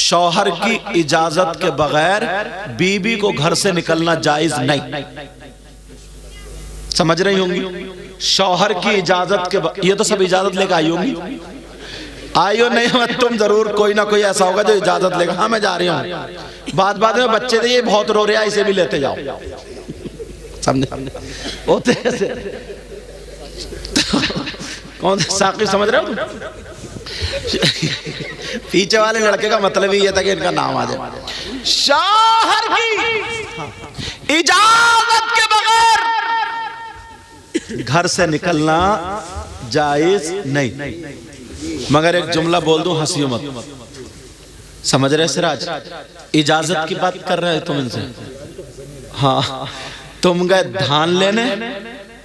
शौहर की इजाजत के बगैर बीबी को घर से निकलना जायज नहीं। समझ रही होंगी? शौहर की इजाजत के ये तो सब इजाजत लेकर आई होंगी। आई हो नहीं मत तुम जरूर कोई ना कोई ऐसा होगा जो इजाजत लेगा। हाँ मैं जा रही हूँ, बाद में बच्चे थे ये बहुत रो रहे हैं, इसे भी लेते जाओ। समझे होते ऐसे कौन से साकी समझ रहे हो? पीछे वाले लड़के का मतलब ही ये था कि इनका नाम आ जाए। शौहर की इजाजत के बगैर घर से निकलना जायज नहीं। मगर एक जुमला बोल दूं, हंसियो मत। समझ रहे सिराज? इजाजत की बात कर रहे हैं तुम इनसे। हाँ, तुम गए धान लेने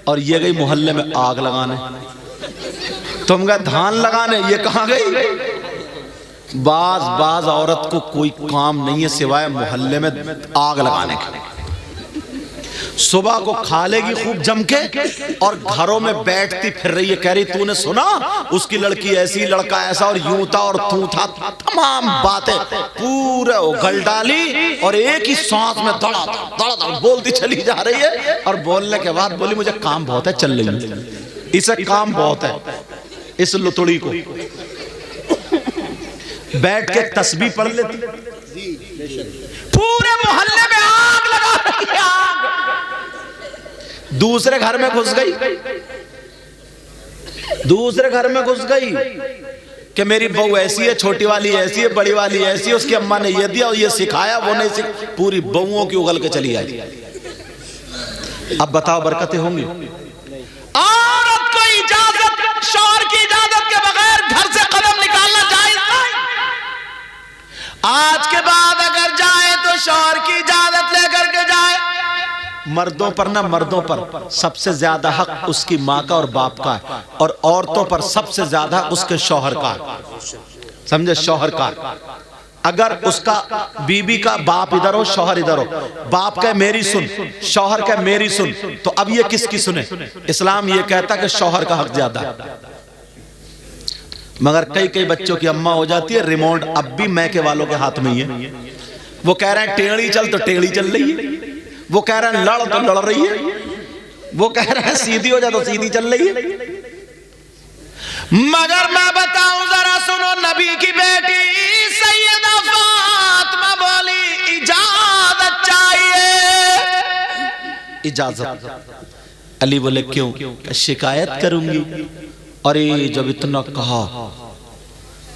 और ये गई मोहल्ले में आग लगाने। तुम गए धान लगाने, ये कहाँ गई? बाज औरत को कोई काम नहीं है सिवाय मोहल्ले में आग लगाने के। सुबह को खा लेगी खूब जम के और घरों में बैठती फिर रही है, कह रही तूने सुना उसकी लड़की ऐसी, लड़का ऐसा, और यूं था और तू था। तमाम बातें पूरे उगल डाली और एक ही सांस में दड़ा बोलती चली जा रही है। और बोलने के बाद बोली मुझे काम बहुत है, चल रही। इसे काम बहुत है, इस लुतुड़ी को बैठ के तस्बीह पढ़ लेती। पूरे मोहल्ले में आग लगा रही है, आग। दूसरे घर में घुस गई, दूसरे घर में घुस गई कि मेरी बहू ऐसी है, छोटी वाली ऐसी है, बड़ी वाली ऐसी है, उसकी अम्मा ने ये दिया और ये सिखाया, वो नहीं सिखाया। पूरी बहुओं की उगल के चली आई। अब बताओ बरकतें होंगी? औरत को इजाजत, शौहर की इजाजत के बगैर घर से कदम निकालना जायज नहीं। आज के बाद अगर जाए तो शौहर की इजाजत लेकर के जाए। मर्दों पर ना, मर्दों पर सबसे ज्यादा हक उसकी माँ का और बाप का है, और औरतों पर सबसे ज्यादा उसके शौहर का है। समझे? शौहर का। अगर उसका बीबी का बाप इधर हो, शौहर इधर हो, बाप कहे मेरी सुन, शौहर कहे मेरी सुन, तो अब ये किसकी सुने? इस्लाम ये कहता कि शौहर का हक ज्यादा है। मगर कई बच्चों की अम्मा हो जाती है, रिमोट अब भी मैके वालों के हाथ में ही है। वो कह रहे हैं टेढ़ी चल तो टेढ़ी चल रही है, वो कह रहे हैं लड़ तो लड़ रही है, वो कह रहे हैं सीधी हो जाए तो सीधी चल रही है। मगर मैं बताऊं जरा सुनो, नबी की बेटी सैयदा फातिमा बोली इजाजत चाहिए, इजाजत। अली बोले क्यों? शिकायत करूंगी। अरे जब इतना कहा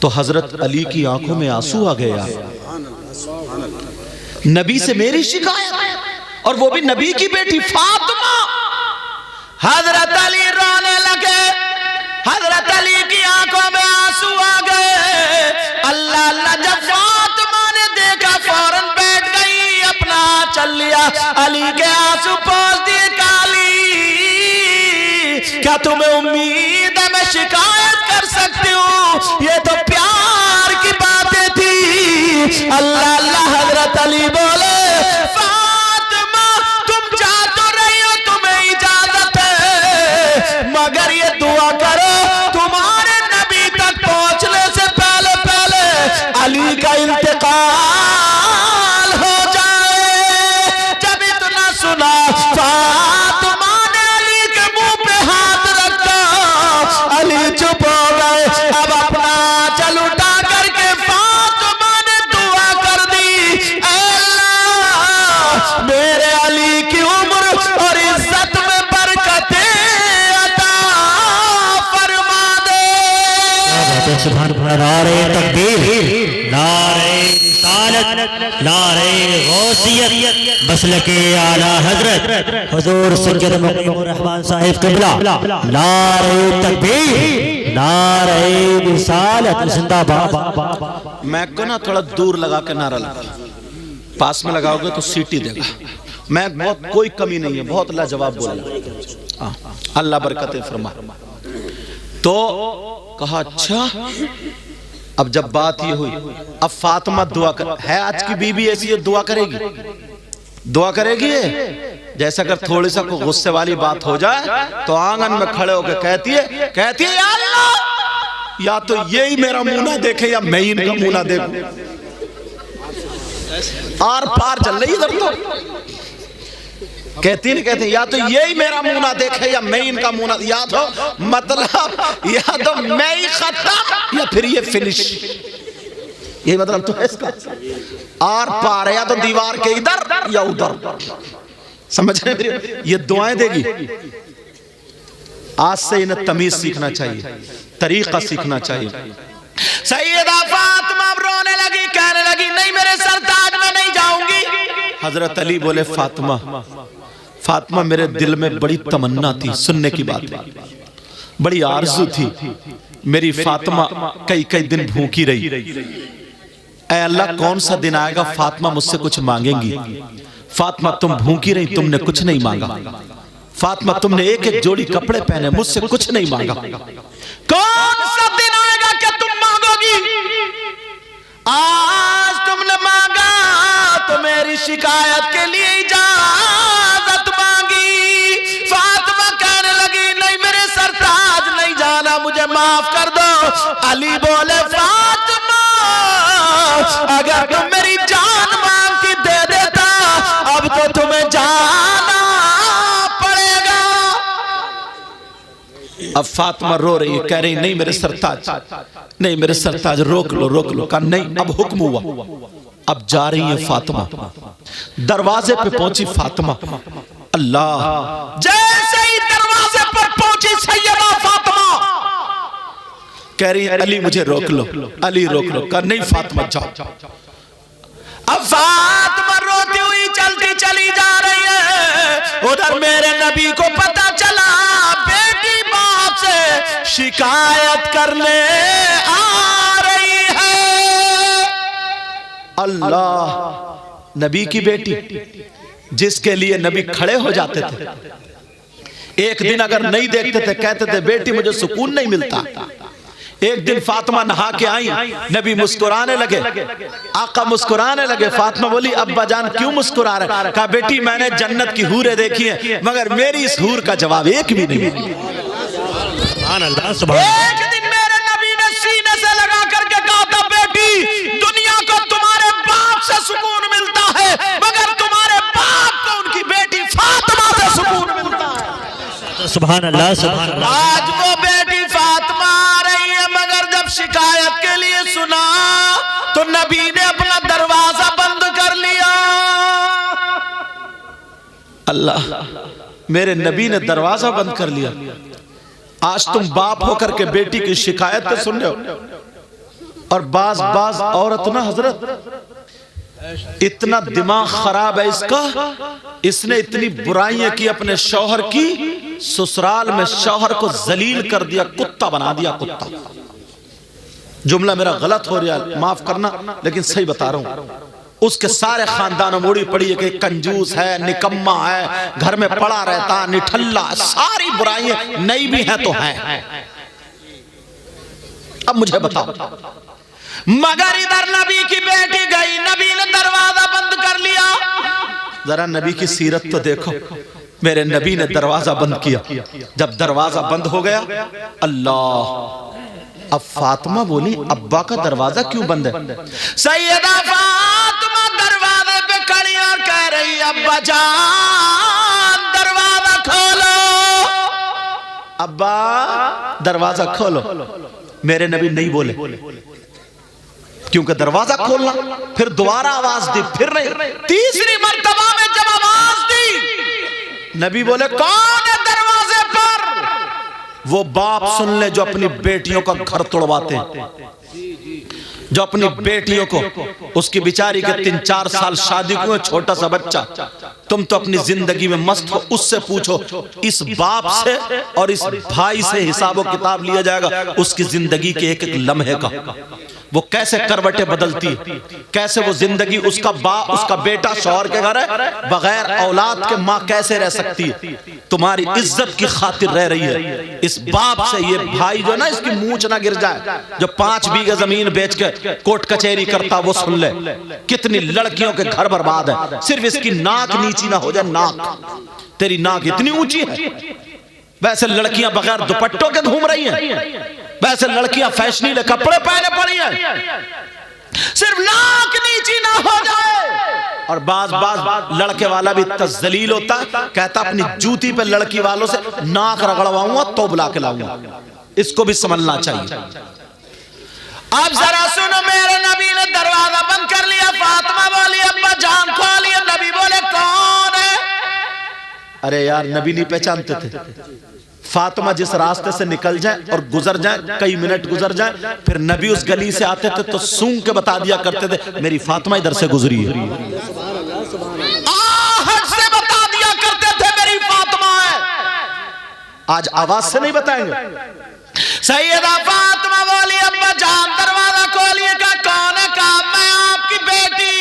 तो हजरत अली की आंखों में आंसू आ गया। नबी से मेरी शिकायत, और वो भी नबी की बेटी फातिमा। हजरत अली रोने लगे, हजरत अली की आंखों में आंसू आ गए। अल्लाह अल्लाह जब फातिमा ने देखा फौरन बैठ गई, अपना चल लिया, अली के आंसू पोंछ दिए। काली क्या तुम्हें उम्मीद है मैं शिकायत कर सकती हूँ? ये तो प्यार की बातें थी। अल्लाह अल्लाह हजरत अली बोले मगर ये दुआ करो तुम्हारे नबी तक पहुंचने से पहले पहले अली का इंतकाल हो जाए। जब इतना सुना फातिमा ने अली के मुंह पे हाथ रखा, अली चुप हो गए। अब अपना चल उठा करके फातिमा ने दुआ कर दी, अल्लाह मेरे अली की उम्र और इज्जत में बरकतें नारे तकबीर, नारे रिसालत, नारे गौसियत, मसलके आला हजरत हुजूर सैयद मुक़ीमुर रहमान साहिब क़िबला। नारे तकबीर, नारे रिसालत, जिंदाबाद। मैं को ना थोड़ा दूर लगा के नारा लगा, पास में लगाओगे तो सीटी देगा। मैं बहुत कोई कमी नहीं है, बहुत लाजवाब बोला। अल्लाह बरकतें फरमा। तो कहा अच्छा, अब जब बात ये हुई, अब फातिमा दुआ कर, है आज की बीबी ऐसी है, दुआ करेगी, दुआ करेगी। जैसा अगर थोड़ी सा को गुस्से वाली बात हो जाए तो आंगन में खड़े होकर कहती है या अल्लाह, या तो ये ही मेरा मुंह ना देखे या मैं ही इनका मुंह ना देखूं। आर पार चल रही इधर तो। कहती नहीं कहते या तो यही मेरा मुंह ना देखे या मैं इनका मुंह ना, या तो मतलब या तो मैं ही खत्म या फिर ये फिनिश, ये मतलब तो है इसका। आर पार या तो दीवार के इधर या उधर, समझ रहे हैं? ये दुआएं देगी। आज से इन्हें तमीज सीखना चाहिए, तरीका सीखना चाहिए। सैयदा फातिमा रोने लगी, कहने लगी नहीं मेरे सरताज में नहीं जाऊंगी। हजरत अली बोले फातिमा, फातिमा मेरे दिल में बड़ी तमन्ना थी सुनने की बात, बड़ी आरज़ू थी मेरी फातिमा कई कई दिन भूखी रही। ऐ अल्लाह कौन सा दिन आएगा फातिमा मुझसे कुछ मांगेंगी। फातिमा तुम भूखी रही, तुमने कुछ नहीं मांगा। फातिमा तुमने एक एक जोड़ी कपड़े पहने, मुझसे कुछ नहीं मांगा। कौन सा दिन आएगा कि तुम मांगोगी। आज तुमने मांगा तो मेरी शिकायत के लिए इजाजत मांगी। फातिमा कहने लगी नहीं मेरे सरताज नहीं जाना, मुझे माफ कर दो। अली बोले फातिमा अगर तुम मेरी जान मांग के दे देता अब तो तुम्हें जाना पड़ेगा। अब फातिमा रो रही है, कह रही नहीं मेरे सरताज, नहीं मेरे सरताज, रोक लो रोक लो। कहा नहीं अब हुक्म हुआ, अब जा रही है फातिमा। दरवाजे पे पहुंची फातिमा, अल्लाह जैसे ही दरवाजे पर पहुंची सैयदा फातिमा कह रही है अली मुझे रोक लो, अली रोक लो। कहा नहीं फातिमा जाओ। अब फातिमा रोती हुई चलती चली जा रही है। उधर मेरे नबी को पता चला बेटी बाप से शिकायत करने आ रही है। अल्लाह, नबी की बेटी जिसके लिए नबी खड़े हो जाते थे, एक दिन अगर नहीं देखते थे कहते थे बेटी मुझे सुकून नहीं मिलता। एक दिन फातिमा नहा के आई, नबी मुस्कुराने लगे, आका मुस्कुराने लगे। फातिमा बोली अब्बा जान क्यों मुस्कुरा रहे। कहा बेटी मैंने जन्नत की हूरें देखी हैं मगर मेरी इस हूर का जवाब एक भी नहीं। एक दिन मेरे नबी ने सीने से लगा करके कहा था बेटी दुनिया को तुम्हारे बाप से सुकून मिलता है मगर तुम्हारे बाप को उनकी बेटी फातिमा से सुकून मिलता है। सुभान अल्लाह सुभान अल्लाह। आज वो बेटी फातिमा आ रही है मगर जब शिकायत के लिए सुना तो नबी ने अपना दरवाजा बंद कर लिया। अल्लाह मेरे नबी ने दरवाजा बंद कर लिया। आज तुम बाप होकर के बेटी की शिकायत सुन रहे हो। और बाज बाज औरत ना हजरत इतना दिमाग खराब है इसका, इसने इतनी बुराइयां की अपने शौहर की, ससुराल में शौहर को जलील कर दिया, कुत्ता बना दिया। कुत्ता जुमला मेरा गलत हो रहा है माफ करना लेकिन सही बता रहा हूं। उसके सारे खानदानों में उड़ी पड़ी है कि कंजूस है, निकम्मा है, घर में पड़ा रहता, निठल्ला, सारी बुराइयां नई भी है तो है। अब मुझे बताओ, मगर इधर नबी की बेटी गई, नबी ने दरवाजा बंद कर लिया। जरा नबी की सीरत तो देखो, मेरे नबी ने दरवाजा बंद किया। जब दरवाजा बंद हो गया, अल्लाह, अब फातिमा बोली अब्बा का दरवाजा क्यों बंद है। सैयदा फातिमा दरवाजे पे खड़ी और कह रही अब्बा जान दरवाजा खोलो, अब्बा दरवाजा खोलो। मेरे नबी नहीं बोले क्योंकि दरवाजा खोलना, फिर दोबारा आवाज दी, फिर नहीं, तीसरी मर्तबा में जब आवाज दी नबी बोले कौन है दरवाजे पर। वो बाप सुन ले जो अपनी बेटियों का घर तोड़वाते हैं, जो अपनी बेटियों को, उसकी बिचारी के 3-4 साल शादी को, छोटा सा बच्चा, तुम तो अपनी जिंदगी में मस्त हो, उससे पूछो, इस बाप से और इस भाई से हिसाब किताब लिया जाएगा उसकी जिंदगी के एक एक लम्हे का। वो कैसे करवटें बदलती है, कैसे वो जिंदगी, उसका बाप, उसका बेटा शौहर के घर है, बगैर औलाद के माँ कैसे रह सकती है। तुम्हारी इज्जत की खातिर रह रही है। इस बाप से ये भाई जो ना, इसकी मूंछ ना गिर जाए, जो 5 बीघे जमीन बेच के कोर्ट कचहरी करता, वो सुन ले कितनी लड़कियों के घर बर्बाद है, सिर्फ इसकी नाक नीची ना हो जाए। नाक, तेरी नाक इतनी ऊंची है, वैसे लड़कियां बगैर दुपट्टों के घूम रही हैं, वैसे लड़कियां फैशनीले कपड़े पहने पड़ी हैं, सिर्फ नाक नीची ना हो जाए और बाज लड़के वाला भी इतना जलील होता है, कहता अपनी जूती पे लड़की वालों से नाक रगड़वाऊंगा तो बुला के लाऊंगा। इसको भी समझना चाहिए। अब जरा सुनो, मेरे नबी ने दरवाजा बंद कर लिया, फातिमा बोली अब्बा जान खोलिए। नबी बोले कौन है? अरे यार नबी नहीं पहचानते थे। फातिमा जिस रास्ते से निकल जाए और गुजर जाए, कई मिनट गुजर जाए, फिर नबी उस गली से आते थे तो सूंघ के बता दिया करते थे मेरी फातिमा इधर से गुजरी है। आहट से बता दिया करते थे मेरी फातिमा है। आज आवाज से नहीं बताएंगे। सैयदा फातिमा बोली अब्बा जान दरवाजा खोलिए। का कौन है? कहा मैं आपकी बेटी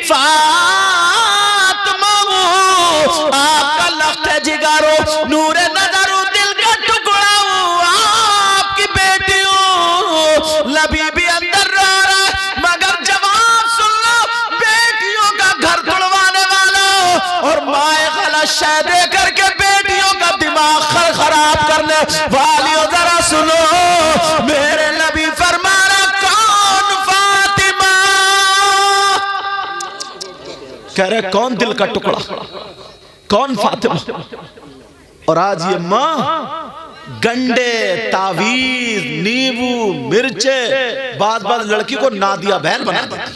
फातिमा हूं, आपका लख्त जिगारो नूरे नबी भी अंदर रह रहा है, मगर जवाब सुन लो, बेटियों का घर तोड़वाने वाला और माए गलत शय दे करके बेटियों का दिमाग खराब करने वालियों, जरा सुनो, मेरे नबी फरमा रहा कौन फातिमा? कह रहे कौन दिल का टुकड़ा, कौन फातिमा? और आज ये मां गंडे, तावीज, नींबू, मिर्चे, बाज लड़की को नादिया बहन बना देती।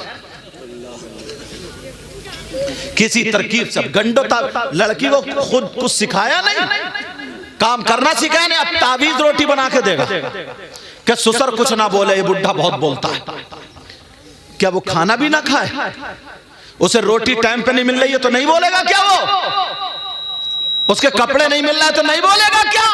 किसी तरकीब से गंडो लड़की को खुद कुछ सिखाया नहीं, काम करना सिखाया नहीं, अब तावीज रोटी बना के देगा क्या? ससुर कुछ ना बोले, ये बुढ़ा बहुत बोलता है। क्या वो खाना भी ना खाए? उसे रोटी टाइम पे नहीं मिल रही है तो नहीं बोलेगा क्या? वो उसके कपड़े नहीं मिल रहा है तो नहीं बोलेगा क्या?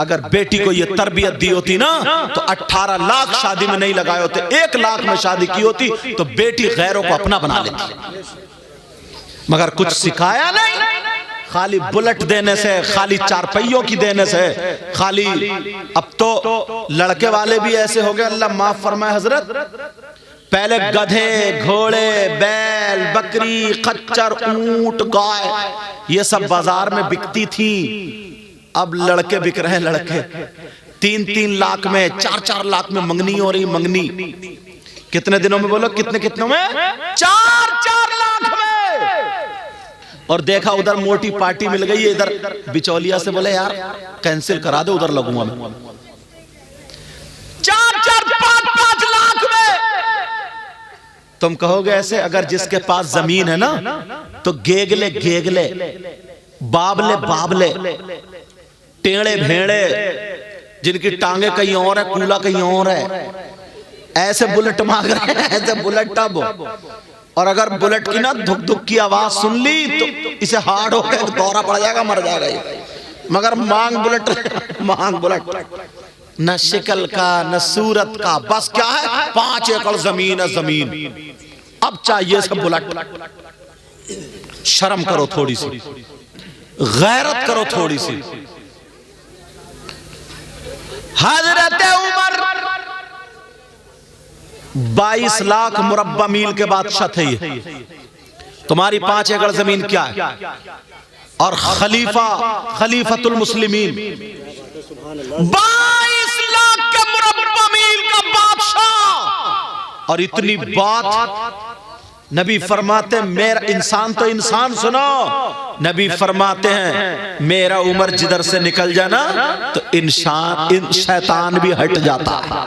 अगर बेटी को ये तरबियत दी होती ना तो 18 लाख शादी में नहीं लगाए होते, 1 लाख में शादी की होती तो बेटी गैरों को अपना बना लेती। मगर कुछ सिखाया नहीं, खाली बुलेट देने से, खाली 4 पहियों की देने से, खाली। अब तो लड़के वाले भी ऐसे हो गए, अल्लाह माफ फरमाए हजरत। पहले गधे, घोड़े, बैल, बकरी, खच्चर, ऊंट, गाय, ये सब बाजार में बिकती थी। अब लड़के बिक रहे हैं, लड़के 3-3 लाख में, 4-4 लाख में मंगनी हो रही, मंगनी। कितने दिनों में बोलो, कितने में? 4-4 लाख में। और देखा उधर मोटी पार्टी मिल गई है, इधर बिचौलिया से बोले यार कैंसिल करा दे, उधर लगूंगा मैं। 4-4, 5-5 लाख में। तुम कहोगे ऐसे, अगर जिसके पास जमीन है ना तो गेगले, बाबले, टेढ़े भेड़े, जिनकी टांगे कहीं और है, कूला कहीं और है, ऐसे बुलेट मांग रहे हैं, ऐसे बुलेट टब। और अगर बुलेट की ना धुक धुक की आवाज सुन ली तो इसे हार्ड हो गया, दौरा पड़ जाएगा, मर जाएगा ये। मगर मांग बुलेट, न शिकल का न सूरत का, बस क्या है 5 एकड़ जमीन है, जमीन। अब चाहिए सब बुलेट। शर्म करो थोड़ी सी, गैरत करो थोड़ी सी। हजरत उमर 22 लाख मुरब्बा मील के बादशाह थे ये। तुम्हारी 5 एकड़ जमीन क्या है? और खलीफतुल मुस्लिमीन 22 लाख के मुरब्बा मील का बादशाह। और इतनी बात नबी फरमाते हैं, मेरा इंसान तो इंसान सुनो, नबी फरमाते हैं मेरा उमर जिधर से निकल जाना तो इंसान शैतान भी हट जाता है।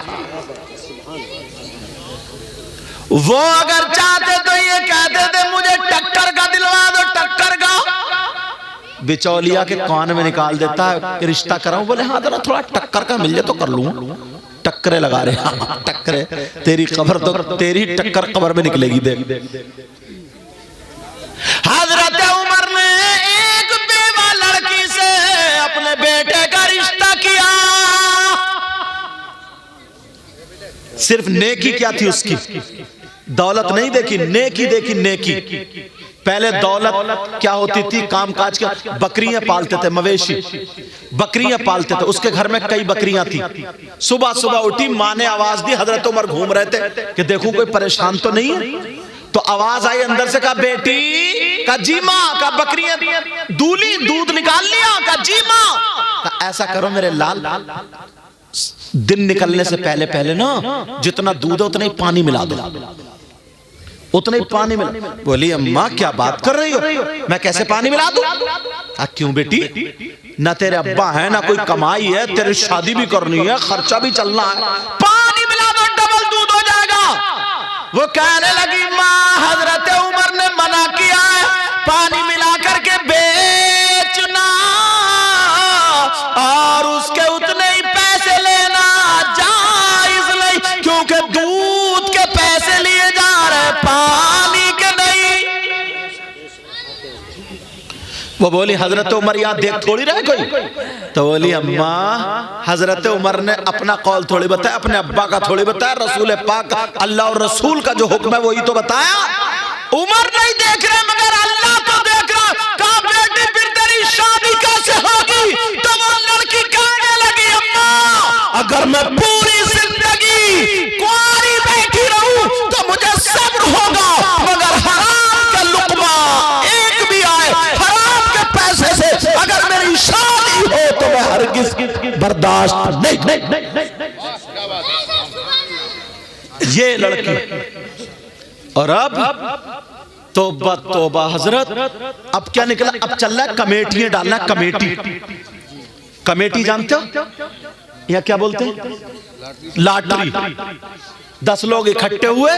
वो अगर चाहते तो ये कहते थे मुझे टक्कर का दिलवा दो, टक्कर का। बिचौलिया के कान में निकाल देता है, रिश्ता कराऊं? बोले हाँ जरा थोड़ा टक्कर का मिल जाए तो कर लूं। टक्करे लगा रहे, हाँ टक्करे, तेरी कब्र तो तेरी टक्कर कब्र में निकलेगी। देख हजरत उमर ने एक बेवा लड़की से अपने बेटे का रिश्ता किया। सिर्फ नेकी क्या थी उसकी, दौलत नहीं देखी, नेकी देखी, नेकी। पहले दौलत क्या होती थी, कामकाज का, बकरियां पालते थे, मवेशी बकरियां पालते थे। उसके घर में कई बकरियां थी। सुबह सुबह उठी, माँ ने आवाज दी, हजरत उमर घूम रहे थे कि देखूं कोई परेशान तो नहीं है। तो आवाज आई अंदर से, कहा बेटी, का जी माँ, का बकरियां दूली, दूध निकाल लिया, का जी माँ। ऐसा करो मेरे लाल, दिन निकलने से पहले पहले ना जितना दूध है उतना ही पानी मिला दो। उतना ही पानी मिला। बोली अम्मा क्या बात कर रही हो, मैं कैसे पानी मिला दूं? क्यों बेटी, ना तेरे अब्बा है ना कोई कमाई है, तेरी शादी भी करनी है, खर्चा भी चलना है, पानी मिला दो डबल दूध हो जाएगा। वो कहने लगी माँ हजरत उमर ने मना किया है पानी मिला करके बेचना और उसके उतने ही पैसे लेना जायज नहीं, क्योंकि दूध के पैसे लिए जा रहे पानी के नहीं। वो बोली हजरत उमर यहाँ देख थोड़ी रहे कोई? तो बोली अम्मा हजरत उमर ने अपना कौल थोड़ी बताया, अपने अब्बा का थोड़ी बताया, रसूल पाक अल्लाह और रसूल का जो हुक्म है वही तो बताया। उमर नहीं देख रहे मगर अल्लाह तो देख रहा। कहा बेटी फिर तेरी शादी कैसे होगी? तो वो लड़की कहने लगी अम्मा अगर मैं पूरी जिंदगी कुंवारी बैठी रहूं तो मुझे सब्र होगा, मगर हराम का लुकमा एक भी आए हराम के पैसे से अगर मेरी शादी हो तो मैं हरगिज बर्दाश्त नहीं। ये लड़की। और अब तौबा तौबा हजरत, अब क्या निकला? अब चल रहा है कमेटियां डालना। कमेटी जानते हो या क्या बोलते हैं? लॉटरी। 10 लोग इकट्ठे हुए,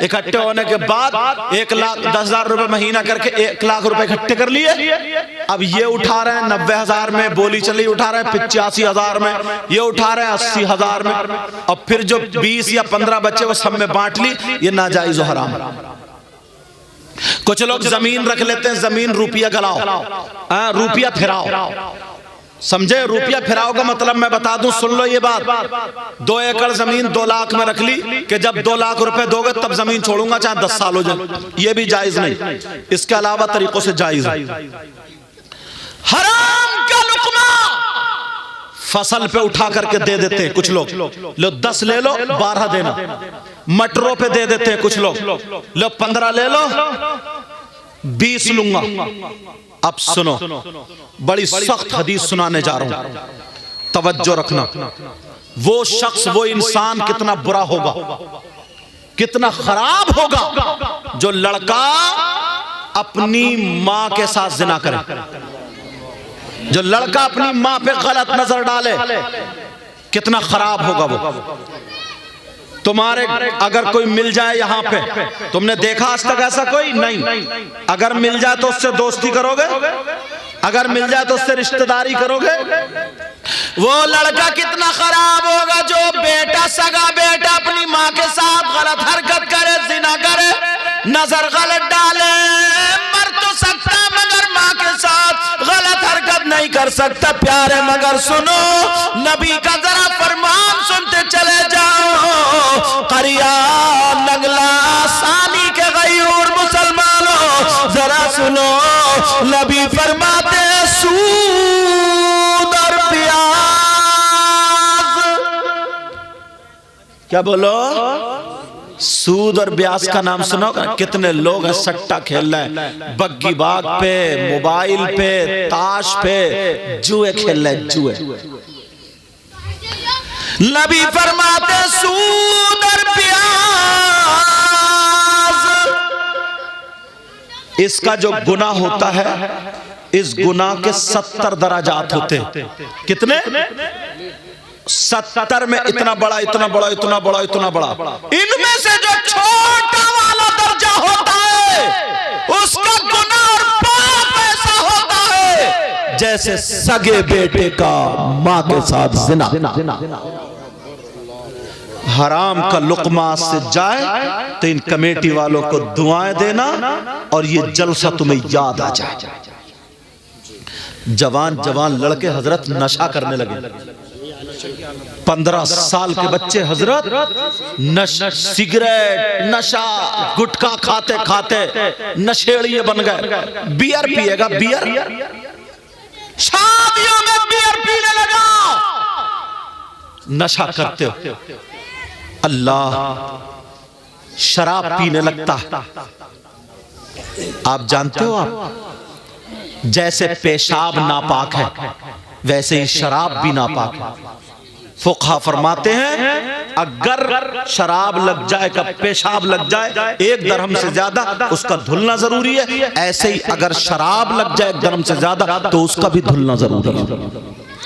इकट्ठे होने के बाद 1,10,000 रुपए महीना करके 1 लाख रुपए इकट्ठे कर लिए। अब ये उठा रहे हैं 90,000 में, बोली चली उठा रहे हैं 85,000 में, ये उठा रहे हैं 80,000 में। और फिर जो 20 या 15 बच्चे वो सब में बांट ली। ये नाजायज हराम। कुछ लोग जमीन रख लेते हैं, जमीन रुपया गलाओ, रुपया फिराओ। समझे? रुपया फिराओ का मतलब मैं बता दूं, सुन लो ये बात। 2 एकड़ जमीन 2 लाख में रख ली कि जब 2 लाख रुपए दोगे तब जमीन छोड़ूंगा चाहे 10 साल हो जाए। ये भी जायज नहीं, इसके अलावा तरीकों से जायज है। हराम का लुकमा फसल पे उठा करके दे देते हैं कुछ लोग। लो 10 ले लो 12 देना। मटरों पे दे देते हैं कुछ लोग। लो 15 ले लो 20 लूंगा। अब सुनो, बड़ी सख्त हदीस सुनाने जा रहा हूं, तवज्जो रखना। वो शख्स, वो इंसान कितना बुरा होगा, कितना खराब होगा जो लड़का अपनी मां के साथ जिना करे, जो लड़का अपनी मां पे गलत नजर डाले, कितना खराब होगा वो। तुम्हारे अगर कोई मिल जाए यहां पे, तुमने देखा आज तक ऐसा कोई? नहीं। अगर मिल जाए तो उससे दोस्ती करोगे, अगर मिल जाए तो उससे रिश्तेदारी करोगे। वो लड़का कितना खराब होगा जो बेटा, सगा बेटा अपनी मां के साथ गलत हरकत करे, जिना करे, नजर गलत डाले। मर तो सकता मगर मां के साथ गलत हरकत नहीं कर सकता। प्यारे मगर सुनो, नबी का जरा फरमान सुनते चले जाओ। करिया नगला सानी के गयूर मुसलमानों जरा सुनो, नबी फरमाते सूद और प्याज। क्या बोलो? सूद और ब्याज का नाम सुनो। कितने लोग हैं सट्टा खेल रहे हैं, बग्गी बाग पे, मोबाइल पे, ताश पे, जुए खेल रहे हैं, जुए। नबी फरमाते सूद और प्याज, इसका जो गुनाह होता है, इस गुनाह के 70 दराजात होते हैं। कितने? 70 में इतना बड़ा, इतना बड़ा, इतना बड़ा, इतना बड़ा। इनमें से जो छोटा वाला दर्जा होता है उसका गुनाह और पाप ऐसा होता है जैसे सगे बेटे का मां के साथ जिना। हराम का लुकमा से जाए तो इन कमेटी वालों को दुआएं देना और ये जलसा तुम्हें याद आ जाए। जवान जवान लड़के हजरत नशा करने लगे। 15 साल के बच्चे हजरत सिगरेट, नशा, गुटखा खाते खाते नशेड़िए बन गए। बियर पिएगा, बियर, शादियों में बियर पीने लगा। नशा करते हो, अल्लाह शराब पीने लगता। आप जानते हो, आप जैसे पेशाब नापाक है वैसे ही शराब भी नापाक है। फुक़हा फरमाते हैं अगर शराब लग जाए का पेशाब लग जाए 1 दरहम से ज्यादा उसका धुलना जरूरी है। ऐसे ही अगर शराब लग जाए 1 दरहम से ज्यादा तो उसका भी धुलना जरूरी है।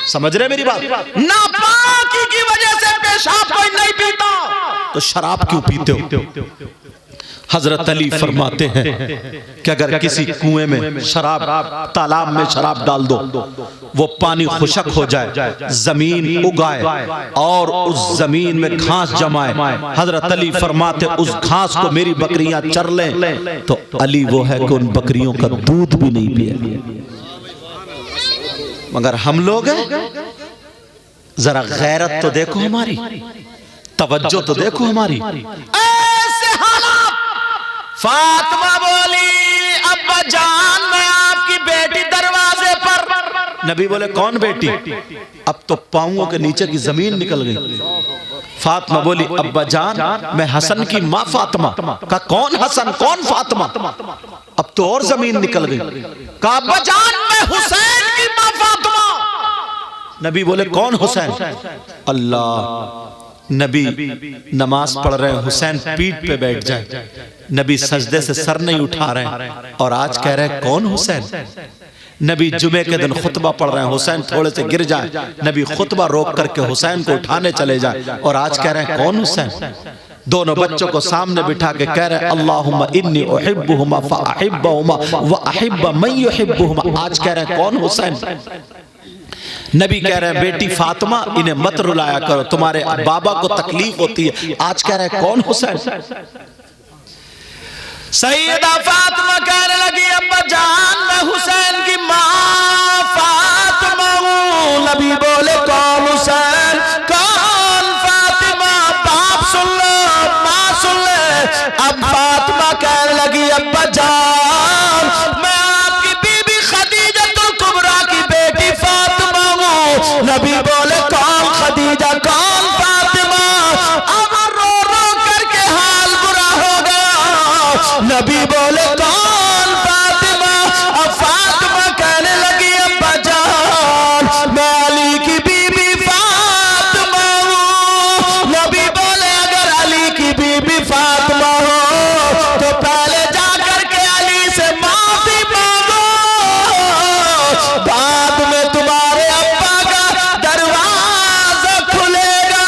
समझ रहे मेरी बात? नापाकी की वजह से पेशाब कोई नहीं पीता तो शराब क्यों पीते हो? हजरत अली फरमाते हैं कि अगर किसी कुएं में शराब, तालाब में शराब डाल दो, वो पानी खुशक हो जाए, जमीन उगाए और उस जमीन में घास जमाए, हजरत अली फरमाते उस घास को मेरी बकरियां चर लें तो अली वो है कि उन बकरियों का दूध भी नहीं पिए। मगर हम लोग जरा गैरत तो देखो हमारी, तवज्जो तो देखो हमारी। ऐसे हालात। फातिमा बोली अब्बा जान मैं आपकी बेटी दरवाजे पर। नबी बोले कौन बेटी? अब तो पांवों के नीचे की जमीन निकल गई। फातिमा बोली अब्बा जान मैं हसन की माँ फातिमा। का कौन हसन कौन फातिमा? अब तो और जमीन निकल गई। कहा अब्बा जान मैं हुसैन की माँ फातिमा। नबी बोले कौन हुसैन? अल्लाह। नबी नमाज पढ़ रहे हैं, हुसैन पीठ पे बैठ जाए, नबी सजदे से सर नहीं उठा रहे हैं और आज कह रहे हैं कौन हुसैन? नबी जुमे के दिन खुतबा पढ़ रहे हैं, हुसैन थोड़े से गिर जाए, नबी खुतबा रोक करके हुसैन को उठाने चले जाए और आज कह रहे हैं कौन हुसैन? दोनों बच्चों को सामने बिठा के कह रहे हैं अल्लाहुम्मा इन्नी उहिब्बुहुमा फअहिब्बहुमा व अहिब्ब मन युहिब्बुहुमा। आज कह रहे हैं कौन हुसैन? नबी कह रहे हैं बेटी फातिमा इन्हें मत रुलाया करो, तुम्हारे बाबा को तकलीफ होती है। आज कह रहे हैं कौन हुसैन? सैयदा फातिमा कहने लगी अब्बा जान मैं हुसैन की माँ फातिमा हूँ। नबी बोले कौन हुसैन? कौन फातिमा? बाप सुन लो, माँ सुन ले। अब फातिमा कहने लगी अब्बा जान मैं आपकी बीबी खदीजतुल कुबरा की बेटी फातिमा हूँ। नबी बोले कौन खदीजा कौन फातिमा? अब रो रो करके हाल बुरा हो गया। नबी बोले कौन फातिमा? अब फातिमा कहने लगी अब्बा जान मैं अली की बीबी फातिमा हूँ। नबी बोले अगर अली की बीबी फातिमा हो तो पहले जाकर के अली से माफी मांगो, बाद में तुम्हारे अब्बा का दरवाजा खुलेगा।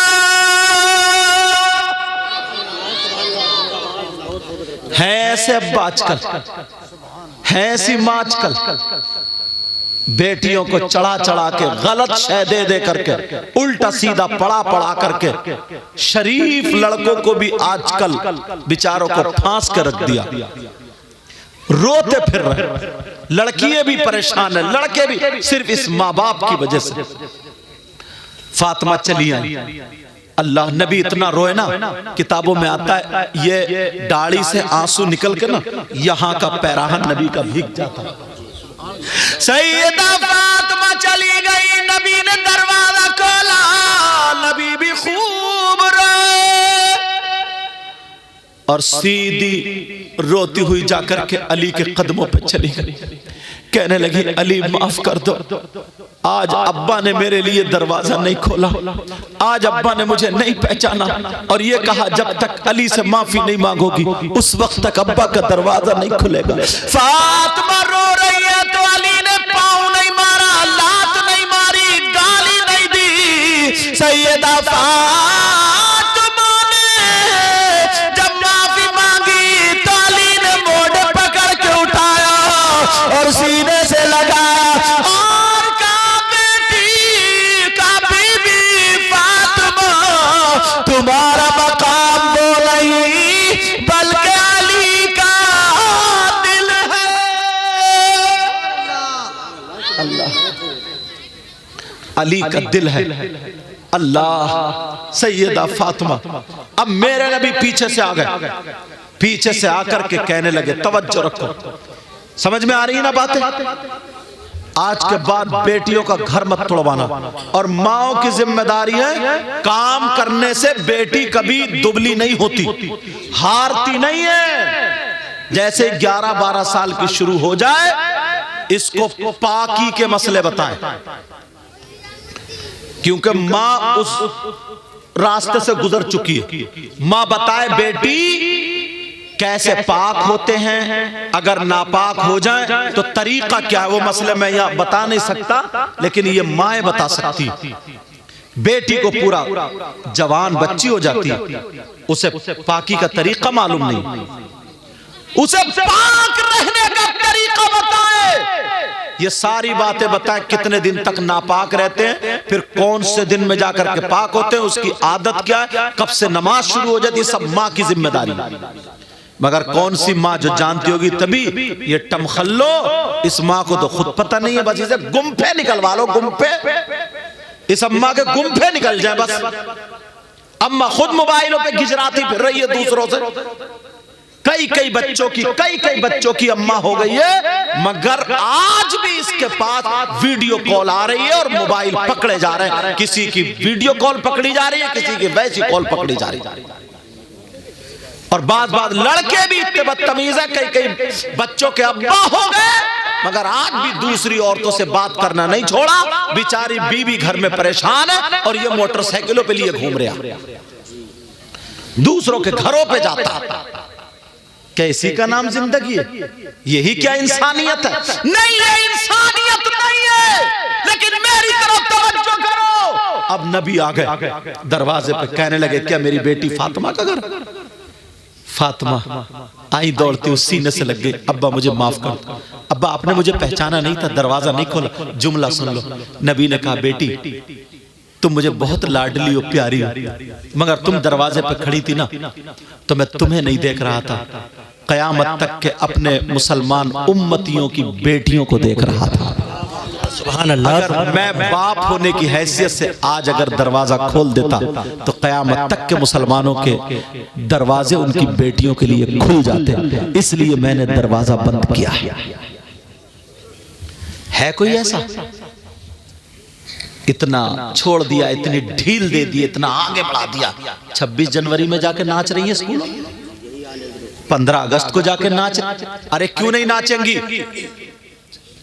है ऐसे अब्बा आजकल, है ऐसी माँ आजकल, बेटियों को चढ़ा चढ़ा के गलत शय दे दे करके उल्टा सीधा पढ़ा पढ़ा करके शरीफ लड़कों को भी आजकल बेचारों को फांस कर रख दिया। रोते फिर रहे, लड़कियां भी परेशान है, लड़के भी, सिर्फ इस माँ बाप की वजह से। फातिमा चली आई, अल्लाह नबी इतना रोए ना, किताबों में आता है ये दाढ़ी से आंसू निकल के ना यहाँ का पैराहन नबी का भीग जाता। सैयदा फातिमा चली गई, नबी ने दरवाजा खोला, नबी भी खूब रोए और सीधी रोती हुई जाकर के अली के कदमों पे चली गई। कहने लगी अली माफ कर दो, आज अब्बा ने मेरे लिए दरवाजा नहीं खोला, आज अब्बा ने मुझे नहीं पहचाना और ये कहा जब तक अली से माफी नहीं मांगोगी उस वक्त तक अब्बा का दरवाजा नहीं खुलेगा। फातिमा रो रही है तो अली ने पाँव नहीं मारा, लात नहीं मारी, गाली नहीं दी। सैयदा फातिमा ने जब माफी मांगी तो अली ने मोढ़ पकड़ के उठाया और सीने से लगाया और कहा बेटी का बीबी फातिमा तुम्हारा मकाम वो नहीं बल्कि अली का दिल है। अल्लाह अली का दिल है। अल्लाह सैयदा फातिमा अब मेरे नबी पीछे से आ गए, पीछे से आकर के कहने लगे तवज्जो रखो, समझ में आ रही है ना बातें? आज के बाद बेटियों का घर मत तोड़वाना और माओ की जिम्मेदारी है काम करने से बेटी कभी दुबली नहीं होती, हारती नहीं है। जैसे 11-12 साल की शुरू हो जाए इसको पाकी के मसले बताएं, क्योंकि माँ रास्ते से गुजर चुकी है। माँ बताए बेटी कैसे पाक होते हैं, अगर नापाक हो जाए तो तरीका क्या है। वो मसले मैं यहाँ बता नहीं सकता, लेकिन ये माएँ बता सकती। बेटी को पूरा जवान बच्ची हो जाती है, उसे पाकी का तरीका मालूम नहीं, उसे पाक रहने का तरीका बताए। ये सारी बातें बताए, कितने दिन तक नापाक रहते हैं, फिर कौन से दिन में जाकर के पाक होते हैं, उसकी आदत क्या है, कब से नमाज शुरू हो जाती है, सब माँ की जिम्मेदारी। मगर कौन सी माँ जो जानती होगी तभी। ये टमखल्लो, इस माँ को तो खुद पता नहीं है, बस इसे गुम्फे निकलवा लो, गुम्फे, इस अम्मा के गुम्फे निकल जाए बस। अम्मा खुद मोबाइलों पे गिजराती फिर रही है दूसरों से। कई बच्चों की अम्मा हो गई है, मगर आज भी इसके पास वीडियो कॉल आ रही है और मोबाइल पकड़े जा रहे हैं। किसी की वीडियो कॉल पकड़ी जा रही है, किसी की वैसी कॉल पकड़ी जा रही है। और बात लड़के भी इतने बदतमीज है, कई बच्चों के अब्बा हो गए, मगर आज भी दूसरी औरतों से बात करना नहीं छोड़ा। बेचारी बीवी घर में परेशान है और ये मोटरसाइकिलों पे लिए घूम रहा, दूसरों के घरों पे जाता। क्या इसी का नाम जिंदगी है? यही क्या इंसानियत है? नहीं, ये इंसानियत नहीं है। लेकिन मेरी तरफ तवज्जो करो। अब नबी आ गए दरवाजे पे, कहने लगे क्या मेरी बेटी फातिमा का घर? फातिमा आई दौड़ती उस सीने से लग गई, अब्बा मुझे माफ कर दो, अब्बा आपने मुझे पहचाना नहीं था, दरवाजा नहीं खोला। जुमला सुन लो, नबी ने कहा बेटी तुम मुझे बहुत लाडली और प्यारी हो, मगर तुम दरवाजे पे खड़ी थी ना, तो मैं तुम्हें नहीं देख रहा था, कयामत तक के अपने मुसलमान उम्मतियों की बेटियों को देख रहा था। सुभान अल्लाह। अगर मैं बाप होने की हैसियत से आज अगर दरवाजा खोल देता तो कयामत तक के मुसलमानों के दरवाजे उनकी बेटियों के लिए खुल जाते, इसलिए मैंने दरवाजा बंद किया है। कोई ऐसा? इतना छोड़ दिया, इतनी ढील दे दी, इतना आगे बढ़ा दिया। 26 जनवरी में जाके नाच रही है स्कूलों, 15 अगस्त को जाके नाच। अरे क्यों नहीं नाचेंगी?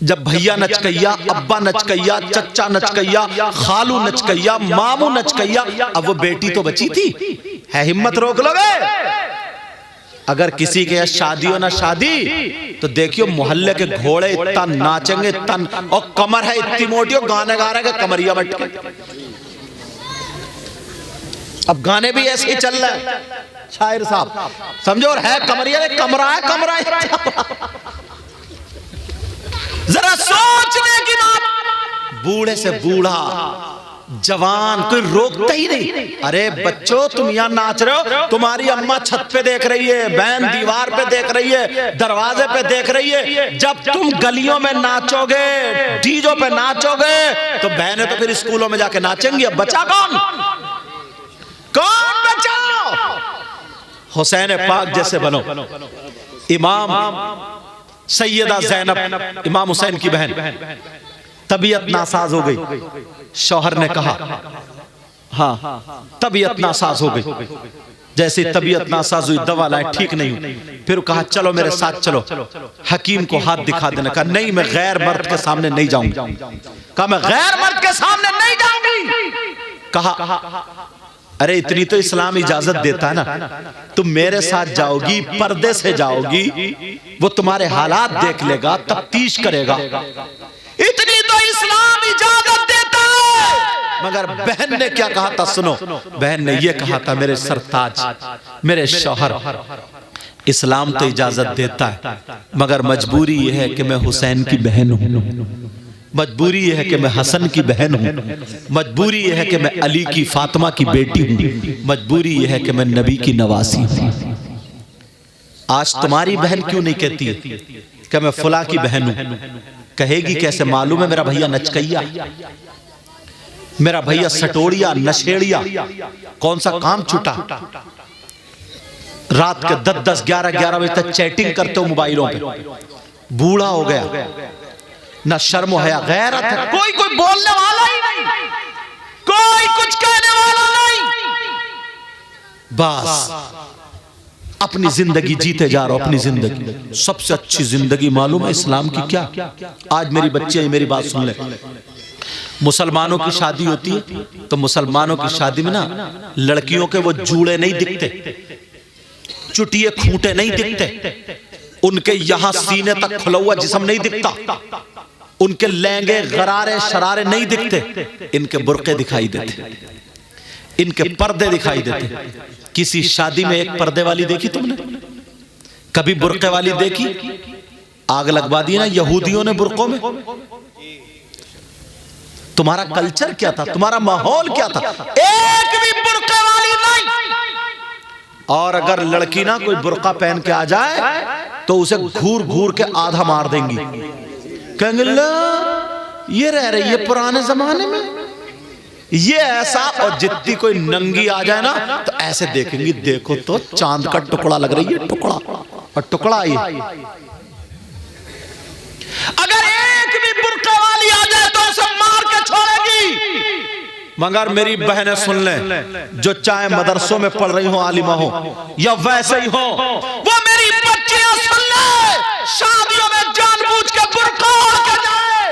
जब भैया नचकैया, अब्बा नचकैया, चच्चा नचकैया, खालू नचकैया, मामू नचकैया, अब वो बेटी तो बची थी। है हिम्मत रोक लोगे? अगर किसी के यहाँ शादी हो ना शादी, तो देखियो मोहल्ले के घोड़े इतना नाचेंगे, तन और कमर है इतनी मोटी, गाने गा रहे हैं कमरिया बट के। अब गाने भी ऐसे ही चल रहे हैं, शायर साहब समझो, और है कमरिया, कमरा है, कमरा है। जरा सोचने की बात। बूढ़े से बूढ़ा, जवान, कोई रोकता ही नहीं। अरे बच्चों तुम यहाँ नाच रहे हो, तुम्हारी अम्मा छत पे देख रही है, बहन दीवार पे देख रही है, दरवाजे पे देख रही है। जब तुम गलियों में नाचोगे, डीजों पे नाचोगे, तो बहनें तो फिर स्कूलों में जाके नाचेंगी। अब बचा कौन? कौन बचा? हुसैन पाक जैसे बनो। इमाम सैयदा ज़ैनब, इमाम हुसैन की बहन, तबीयत नासाज हो गई। शौहर ने कहा, हाँ तबीयत नासाज हो गई। जैसे तबीयत नासाज हुई, दवा लाए, ठीक नहीं हुई। फिर कहा चलो मेरे साथ चलो, हकीम को हाथ दिखा देना। कहा नहीं, मैं गैर मर्द के सामने नहीं जाऊंगी। कहा मैं गैर मर्द के सामने नहीं जाऊंगी। कहा अरे इतनी तो इस्लाम इजाजत देता है ना, तुम मेरे साथ जाओगी, पर्दे से जाओगी, वो तुम्हारे हालात देख लेगा, तफ्तीश करेगा, इतनी तो इस्लाम इजाजत देता है। मगर बहन ने क्या कहा था सुनो, बहन ने ये कहा था, मेरे सरताज, मेरे शौहर, इस्लाम तो इजाजत देता है, मगर मजबूरी यह है कि मैं हुसैन की बहन हूं, मजबूरी यह है कि मैं हसन की बहन हूं, मजबूरी यह है कि मैं अली की फातिमा की बेटी हूं, मजबूरी यह है कि मैं नबी की नवासी हूं। आज तुम्हारी बहन क्यों नहीं कहती है कि मैं फुला की बहन हूं? कहेगी कैसे? मालूम है मेरा भैया नचकैया, मेरा भैया सटोड़िया, नशेड़िया, कौन सा काम छूटा? रात के 10-10, 11-11 बजे तक चैटिंग करते हो मोबाइलों पे। बूढ़ा हो गया, ना शर्म है, गैरत है, कोई बोलने वाला ही नहीं, कोई कुछ कहने वाला नहीं। बस अपनी जिंदगी जीते जा रहा हो, अपनी जिंदगी। सबसे अच्छी जिंदगी मालूम है इस्लाम की क्या? आज मेरी बच्चियां मेरी बात सुन ले, मुसलमानों की शादी होती है तो मुसलमानों की शादी में ना लड़कियों के वो जूड़े नहीं दिखते, चुटिए खूंटे नहीं दिखते, उनके यहां सीने तक खुला हुआ जिस्म नहीं दिखता, उनके लहंगे गरारे शरारे नहीं दिखते, इनके बुर्के दिखाई देते, इनके पर्दे दिखाई देते। किसी शादी में एक पर्दे वाली देखी तुमने? कभी बुर्के वाली देखी? आग लगवा दी ना यहूदियों ने बुर्कों में। तुम्हारा कल्चर क्या था, तुम्हारा माहौल क्या था? एक भी बुर्के वाली नहीं। और अगर लड़की ना कोई बुर्का पहन के आ जाए तो उसे घूर घूर के आधा मार देंगी, कहेंगे ला ये रह रही है पुराने जमाने में, ये ऐसा। और जितनी कोई नंगी आ जाए ना तो ऐसे देखेंगी, देखो तो चांद का टुकड़ा लग रही है, टुकड़ा और टुकड़ा ये। अगर एक भी बुर्का वाली आ जाए तो उसे मार के छोड़ेगी। मगर मेरी बहनें सुन लें, जो चाहे मदरसों में पढ़ रही हो, आलिमा हो या वैसे ही हो, वो मेरी बच्चियां सुन ले, शादियों में जानबूझ के बुर्का ओढ़ के जाए।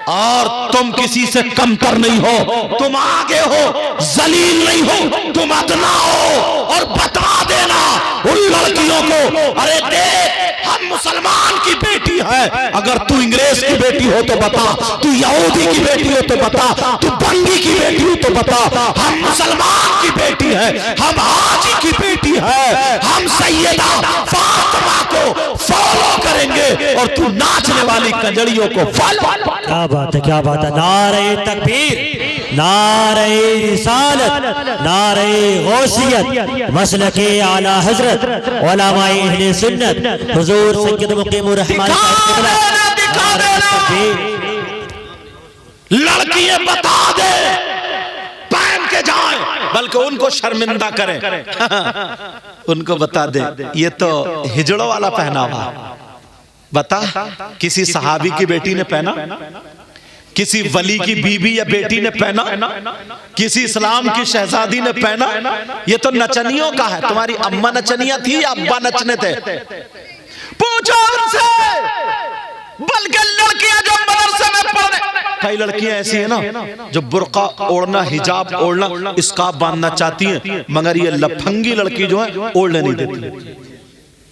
और तुम किसी से कमतर नहीं हो, तुम आगे हो, जलील नहीं हो, तुम अदना हो। और बता देना उन लड़कियों को, अरे देख हम मुसलमान की बेटी है, अगर तू अंग्रेज की बेटी हो तो बता, तू यहूदी की बेटी हो तो बता, तू बंगी की बेटी हो तो बता, हम मुसलमान की बेटी है, हम हाजी की बेटी है, हम सैयदा फातिमा को फॉलो करेंगे और तू नाचने वाली कंजड़ियों को फॉलो। क्या बात है, क्या बात है। नारे तकबीर, नारे रिसालत, नारे गौसियत, मसलके आला हजरत उलमाए अहले सुन्नत हुजूर सैयद मुकीमुर रहमान लड़कियां बता दे पहन के जाए, बल्कि उनको शर्मिंदा करें। उनको बता दे ये तो हिजड़ों वाला पहनावा। बता किसी सहाबी की बेटी ने पहना, किसी वली की बीबी या बेटी ने पहना, किसी इस्लाम की शहजादी ने पहना? ये तो नचनियों का है। तुम्हारी अम्मा नचनिया थी या अब्बा नचने थे? पूछो उनसे। बल्कि लड़कियां जो मदरसे में पढ़ रही, कई लड़कियां ऐसी है ना जो बुर्का ओढ़ना, हिजाब ओढ़ना, स्कार्फ बांधना चाहती हैं, मगर ये लफंगी लड़की जो है ओढ़ने नहीं देती।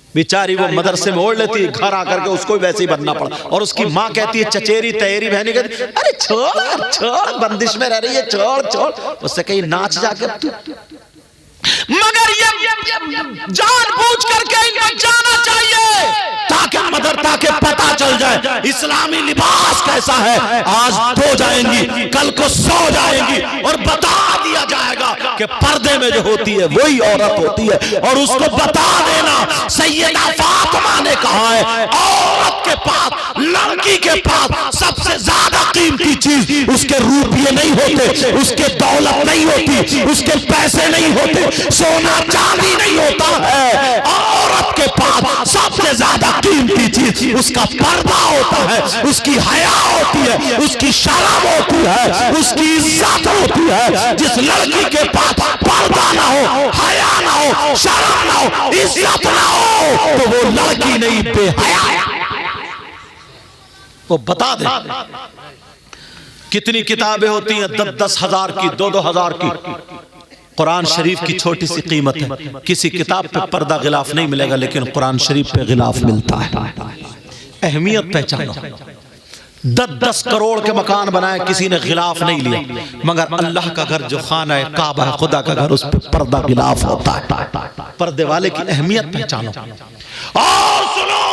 बेचारी वो मदरसे में ओढ़ लेती है, घर आकर के उसको भी वैसे ही बनना पड़ा। और उसकी माँ कहती है, चचेरी तैरी बहनी कहती, अरे छोड़ छोड़, बंदिश में रह रही है, छोड़ छोड़। उससे कहीं नाच जाके तू। मगर ये जानबूझ करके इनको जाना चाहिए ताकि मदरसा के पता चल जाए इस्लामी लिबास कैसा है। आज धो जाएंगी, कल को सो जाएंगी और बता दिया जाएगा कि पर्दे में जो होती है वही औरत होती है। और उसको बता देना सैयदा फातिमा ने कहा है, औरत के पास, लड़की के पास सबसे ज्यादा कीमती चीज उसके रुपये नहीं होते, उसके दौलत नहीं होती, उसके पैसे नहीं होते, सोना चांदी नहीं होता है। औरत के पास सबसे ज्यादा कीमती चीज उसका पर्दा होता है, उसकी हया होती है, उसकी शर्म होती है, उसकी इज्जत होती है। जिस लड़की के पास पर्दा ना हो, हया ना हो, शर्म ना हो, इज्जत ना हो, तो वो लड़की नहीं, बेहया। वो बता दे कितनी किताबें होती हैं, 10-10 हजार की, 2-2 हजार की। कुरान शरीफ की छोटी सी कीमत है। किसी किताब पे पर्दा गिलाफ नहीं मिलेगा, लेकिन कुरान शरीफ पे गिलाफ मिलता है। अहमियत पहचानो। 10-10 करोड़ के मकान बनाए, किसी ने गिलाफ नहीं लिया, मगर अल्लाह का घर जो खाना है, काबा है, खुदा का घर, उस पर पर्दा गिलाफ होता है। पर्दे वाले की अहमियत पहचानो। और सुनो,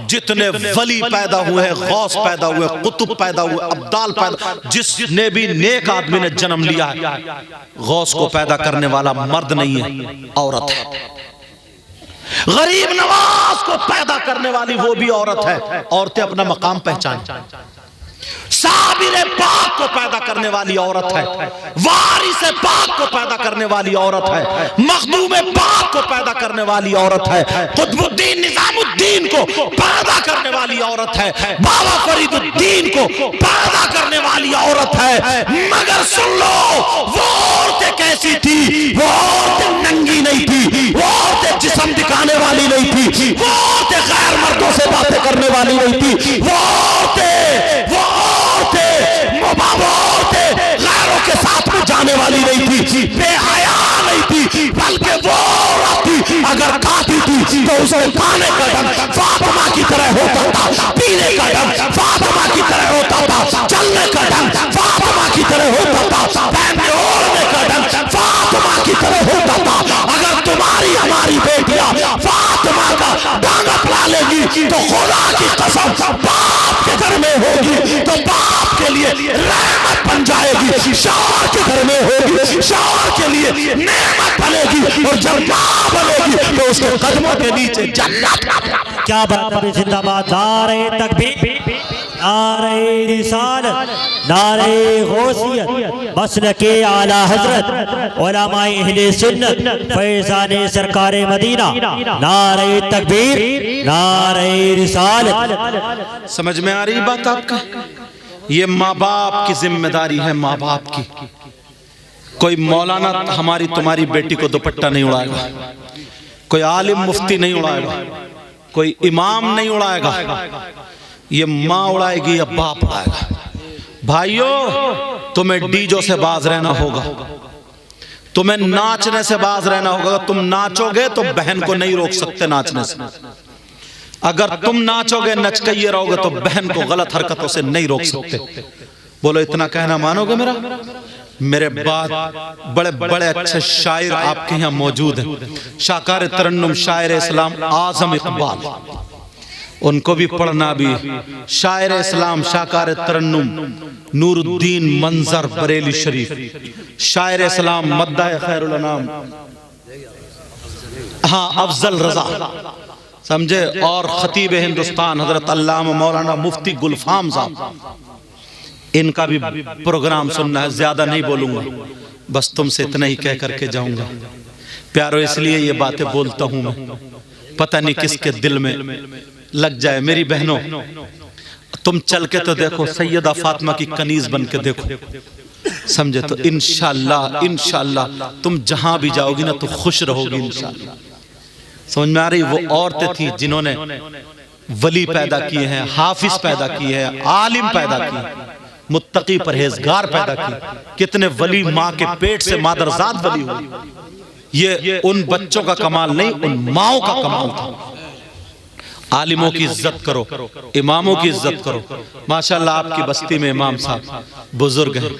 जितने वली पैदा हुए हैं, गौस पैदा हुए, कुतुब पैदा हुए, अब्दाल पैदा, जिसने भी नेक आदमी ने जन्म लिया है, गौस को पैदा करने वाला मर्द नहीं है, औरत है। गरीब नवाज को पैदा करने वाली वो भी औरत है। औरतें अपना मकाम पहचान। साबिर पाक को पैदा करने वाली औरत है, वारिस पाक को पैदा करने वाली औरत है, मखदूम पाक को पैदा करने वाली औरत है, कुतुबुद्दीन निजामुद्दीन को पैदा करने वाली औरत है, बाबा फरीदुद्दीन को पैदा करने वाली औरत है। मगर सुन लो, वो औरतें कैसी थी? वो औरतें नंगी नहीं थी, वो औरतें जिस्म दिखाने वाली नहीं थी, वो औरतें गैर मर्दों से बातें करने वाली नहीं थी, वो औरतें अगर खाती थी तो उसके खाने का ढंग फातिमा की तरह होता था, पीने का ढंग फातिमा की तरह होता था, चलने का ढंग फातिमा की तरह होता था, पहनने ओढ़ने का ढंग फातिमा की तरह होता था। अगर तुम्हारी हमारी बेटियां फातिमा का ढंग अपना लेगी तो खुदा की कसम बाप के घर में होगी तो बाप के लिए रहमत बन जाएगी, शौहर के घर में होगी शौहर के लिए नेमत बनेगी, और जब मां बनेगी तो उसके कदमों के नीचे जन्नत। क्या बात है, जिंदाबाद। नारे तकबीर, नारे रिसालत, नारे गौसियत, मसलके आला हजरत, उलमाए अहले सुन्नत, फैज़ाने सरकारे मदीना। नारे तकबीर, नारे रिसालत। समझ में आ रही बात आपका? ये माँ बाप की जिम्मेदारी है, माँ बाप की। कोई मौलाना हमारी तुम्हारी बेटी को दुपट्टा नहीं उड़ाएगा, कोई आलिम मुफ्ती नहीं उड़ाएगा, कोई इमाम नहीं उड़ाएगा, ये माँ उड़ाएगी या बाप उड़ाएगा। भाइयों, तुम्हें डीजो से बाज रहना होगा, तुम्हें नाचने से बाज रहना होगा। तुम नाचोगे तो बहन को नहीं रोक सकते नाचने से, अगर तुम नाचोगे नच के ये रहोगे तो बहन को गलत हरकतों से नहीं रोक सकते। बोलो इतना कहना मानोगे मेरा? मेरे बाद बड़े बड़े अच्छे शायर आपके यहाँ मौजूद हैं, शाकार तरन्नुम शायर इस्लाम आजम इकबाल, उनको भी पढ़ना भी। शायर इस्लाम शाकार तरन्नुम नूरुद्दीन मंजर बरेली शरीफ, शायर इस्लाम मद्दाह खैरुल अनाम, हाँ अफजल रजा, समझे, और खतीब हिंदुस्तान हजरत अल्लामा मौलाना मुफ्ती गुलफाम साहब, इनका भी प्रोग्राम सुनना है। ज्यादा नहीं बोलूंगा, बस तुमसे इतना ही कह करके जाऊंगा। प्यारो, इसलिए ये बातें बोलता हूं मैं, पता नहीं किसके दिल में लग जाए। मेरी बहनों, तुम चल के तो देखो, सैयदा फातिमा की कनीज बन के देखो, समझे, तो इंशाअल्लाह इंशाअल्लाह तुम जहां भी जाओगी ना तो खुश रहोगी इंशाअल्लाह। समझ में आ रही? वो औरतें थी जिन्होंने वली पैदा किए हैं, हाफिज पैदा किए हैं, आलिम पैदा किए, मुत्तकी परहेजगार पैदा किए। कितने वली माँ के पेट से मादरजाद वली हुई। ये उन बच्चों का कमाल नहीं, उन माओ का कमाल था। आलिमों की इज्जत करो, इमामों की इज्जत करो। माशाअल्लाह आपकी बस्ती में इमाम साहब बुजुर्ग हैं,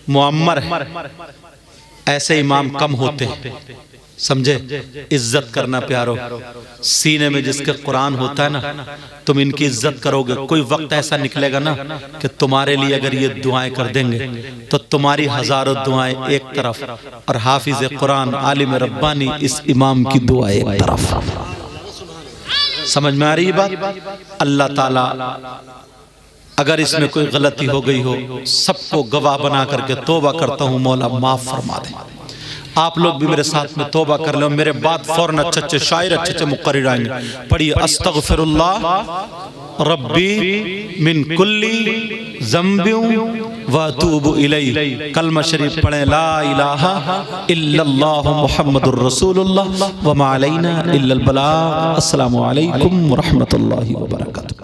मुअम्मर है, ऐसे इमाम कम होते हैं, समझे। इज्जत करना प्यारो, सीने में जिसके कुरान होता है ना, तुम इनकी इज्जत करोगे। कोई वक्त ऐसा निकलेगा ना कि तुम्हारे लिए अगर ये दुआएं कर देंगे तो तुम्हारी हजारों दुआएं एक तरफ और हाफिज कुरान आलिम रब्बानी इस इमाम की दुआएं एक तरफ। समझ में आ रही बात? अल्लाह ताला अगर इसमें कोई गलती हो गई हो, सबको गवाह बना करके तौबा करता हूँ, मौला माफ फरमा दे। आप लोग भी मेरे साथ में तौबा कर लो। मेरे बाद फौरन अच्छे अच्छे शायर, अच्छे अच्छे मुक़र्रिर आएंगे। पढ़िए, अस्तगफिरुल्लाह रब्बी मिन कुल्ली ज़म्बिन व अतूबु इलैहि। कलमा शरीफ पढ़ें, ला इलाहा इल्लल्लाहु मुहम्मदुर रसूलुल्लाह व मा अलैना इल्लल बलाग। अस्सलामु अलैकुम व रहमतुल्लाहि व बरकातुहू।